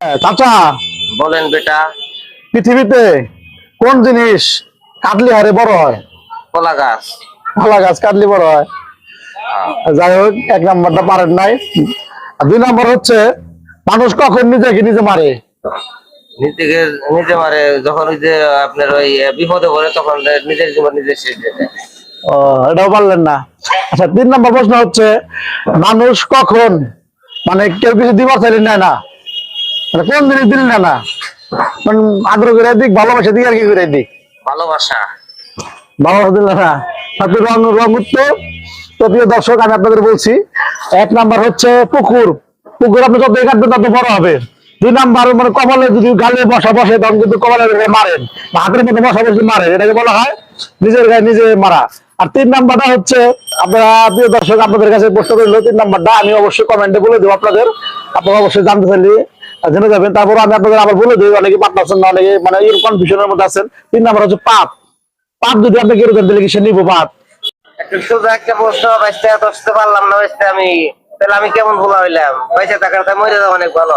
চাচা, বলেন বেটা। পৃথিবীতে কোন জিনিস কাটলি হারে বড় হয়? কলা গাছ। কলা গাছ কাটলি বড় হয়। যাই হোক, 1 নাম্বারটা পারেন নাই। আর 2 নাম্বার হচ্ছে, মানুষ কখন নিজেকে নিজে মারে? নিজেকে নিজে মারে যখন ওই যে আপনার ওই বিপদে পড়ে তখন নিজের জীবন নিজে শেষ দিয়ে দেয়। ও, এটাও পারলেন না। আচ্ছা, 3 নাম্বার প্রশ্ন হচ্ছে, মানুষ কখন মানে কেউ কিছু দিবার চাইলে নেয় না, মানে কোন জিনিস দিলে নেয় না? মানে আগ্রহ করে দিক, ভালোবাসা দিক, আর কি করে দিক? ভালোবাসা। ভালোবাসা দিলে না। আপনি রং রং উত্তর। তো প্রিয় দর্শক, আমি আপনাদের বলছি, 1 নাম্বার হচ্ছে পুকুর। পুকুর আপনি যত কাটবেন তত বড় হবে। 2 নাম্বার মানে কপালে যদি গালে বসা বসে তখন কিন্তু কপালে মারেন, বা হাতের মধ্যে বসা বসে মারেন, এটাকে বলা হয় নিজের গায়ে নিজে মারা। আর 3 নাম্বারটা হচ্ছে, আপনারা প্রিয় দর্শক, আপনাদের কাছে প্রশ্ন করলো 3 নাম্বারটা আমি অবশ্যই কমেন্টে বলে দেবো আপনাদের। আপনারা অবশ্যই জানতে চাইলে জেনে যাবেন। তারপর আমি আপনাদের আবার বলে দিই, অনেকে পারতেছেন না, অনেকে মানে কনফিউশনের মধ্যে আছেন। 3 নাম্বার হচ্ছে পাপ। পাপ যদি আপনি কেউ দেন তাহলে কি সে নিবো পাপ? একটু সোজা একটা প্রশ্ন বাইসতে আসতে পারলাম না বাইসতে আমি, তাহলে আমি কেমন ভুলা হইলাম? পয়সা টাকার মরে যাওয়া অনেক ভালো।